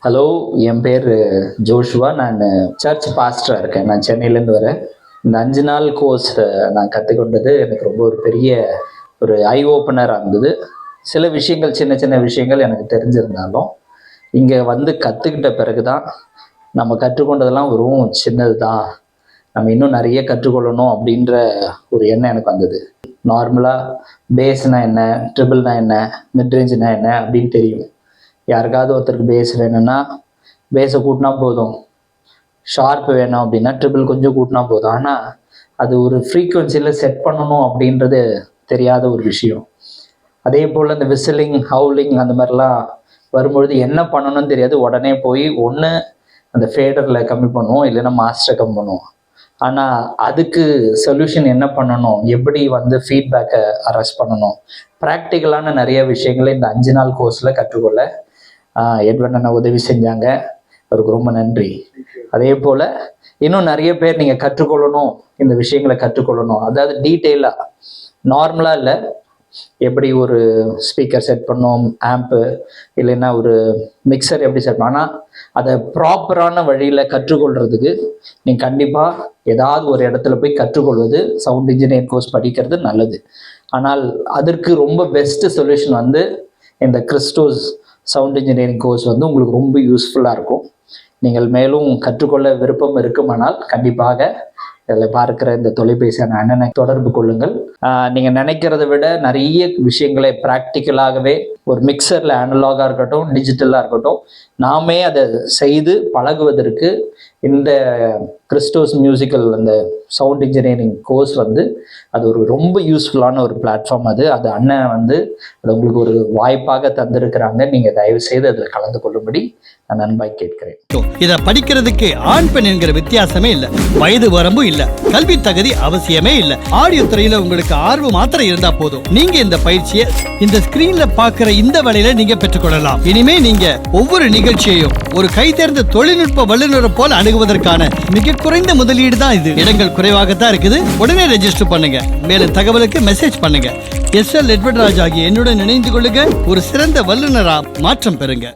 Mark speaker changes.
Speaker 1: Hello, என் பேர் Joshua. நான் search பாஸ்டராக இருக்கேன். நான் சென்னையிலேருந்து வரேன். இந்த 5 நாள் கோர்ஸ் நான் கற்றுக்கொண்டது எனக்கு ரொம்ப ஒரு பெரிய ஒரு ஐ ஓப்பனராக இருந்தது. சில விஷயங்கள், சின்ன சின்ன விஷயங்கள் எனக்கு தெரிஞ்சிருந்தாலும், இங்கே வந்து கற்றுக்கிட்ட பிறகு தான் நம்ம கற்றுக்கொண்டதெல்லாம் வெறும் சின்னது தான், நம்ம இன்னும் நிறைய கற்றுக்கொள்ளணும் அப்படின்ற ஒரு எண்ணம் எனக்கு வந்தது. நார்மலாக பேஸ்னால் என்ன, ட்ரிபிள்னா என்ன, மிட்ரேஞ்சுனா என்ன அப்படின்னு தெரியும். யாருக்காவது ஒருத்தருக்கு பேஸ் வேணும்னா பேஸை கூட்டினா போதும், ஷார்ப் வேணும் அப்படின்னா ட்ரிபிள் கொஞ்சம் கூட்டினா போதும். ஆனால் அது ஒரு ஃப்ரீக்குவென்சியில் செட் பண்ணணும் அப்படின்றது தெரியாத ஒரு விஷயம். அதே போல் இந்த விசிலிங், ஹவுலிங் அந்த மாதிரிலாம் வரும்பொழுது என்ன பண்ணணும்னு தெரியாது. உடனே போய் ஒன்று அந்த ஃபேடரில் கம்மி பண்ணுவோம், இல்லைன்னா மாஸ்டரை கம்மி பண்ணுவோம். ஆனால் அதுக்கு சொல்யூஷன் என்ன பண்ணணும், எப்படி வந்து ஃபீட்பேக்கை அரெஸ்ட் பண்ணணும், ப்ராக்டிக்கலான நிறைய விஷயங்களை இந்த 5 நாள் கோர்ஸில் கற்றுக்கொள்ள எட்வன் அண்ணா உதவி செஞ்சாங்க. அவருக்கு ரொம்ப நன்றி. அதே போல் இன்னும் நிறைய பேர் நீங்கள் கற்றுக்கொள்ளணும், இந்த விஷயங்களை கற்றுக்கொள்ளணும். அதாவது டீட்டெயிலாக, நார்மலாக இல்லை, எப்படி ஒரு ஸ்பீக்கர் செட் பண்ணோம், ஆம்பு இல்லைன்னா ஒரு மிக்சர் எப்படி செட் பண்ணோம், ஆனால் அதை ப்ராப்பரான வழியில் கற்றுக்கொள்கிறதுக்கு நீங்கள் கண்டிப்பாக ஏதாவது ஒரு இடத்துல போய் கற்றுக்கொள்வது, சவுண்ட் இன்ஜினியரிங் கோர்ஸ் படிக்கிறது நல்லது. ஆனால் அதற்கு ரொம்ப பெஸ்ட்டு சொல்யூஷன் வந்து இந்த கிறிஸ்டோஸ் சவுண்ட் இன்ஜினியரிங் கோர்ஸ் வந்து உங்களுக்கு ரொம்ப யூஸ்ஃபுல்லாக இருக்கும். நீங்கள் மேலும் கற்றுக்கொள்ள விருப்பம் இருக்குமானால் கண்டிப்பாக இதில் பார்க்குற இந்த தொலைபேசியான அண்ணனை தொடர்பு கொள்ளுங்கள். நீங்கள் நினைக்கிறத விட நிறைய விஷயங்களை ப்ராக்டிக்கலாகவே ஒரு மிக்சரில் அனலாகாக இருக்கட்டும், டிஜிட்டலாக இருக்கட்டும், நாமே அதை செய்து பழகுவதற்கு இந்த கிறிஸ்டோஸ் மியூசிக்கல் அந்த சவுண்ட் இன்ஜினியரிங் கோர்ஸ் வந்து அது ஒரு ரொம்ப யூஸ்ஃபுல்லான ஒரு பிளாட்ஃபார்ம். அது அண்ணன் வந்து அது உங்களுக்கு ஒரு வாய்ப்பாக தந்திருக்கிறாங்க. நீங்கள் தயவு செய்து அதில் கலந்து கொள்ளும்படி நான் நண்பாய் கேட்கிறேன்.
Speaker 2: இதை படிக்கிறதுக்கு ஆண் பெண் என்கிற வித்தியாசமே இல்லை, வயது வரம்பும் இல்லை, கல்வி தகுதி அவசியமே இல்லை. ஆடியோ துறையில உங்களுக்கு ஆர்வம் மாத்திரம் இருந்தா போதும். நீங்க இந்த பயிற்சியை இந்த ஸ்கிரீன்ல பாக்குற இந்த வேளையில நீங்க பெற்றுக்கொள்ளலாம். இனிமே நீங்க ஒவ்வொரு நிகழ்ச்சியையும் ஒரு கைதேர்ந்த தொழில்நுட்ப வல்லுநரை போல அணுகுவதற்கான மிக குறைந்த முதலீடு தான் இது. இடங்கள் குறைவாகத்தான் இருக்குது. உடனே ரெஜிஸ்டர் பண்ணுங்க. மேலும் தகவலுக்கு மெசேஜ் பண்ணுங்க. SL எட்வர்ட் ராஜ் ஆகிய என்னுடன் இணைந்து கொள்ளுங்க. ஒரு சிறந்த வல்லுநரா மாற்றம் பெறுங்க.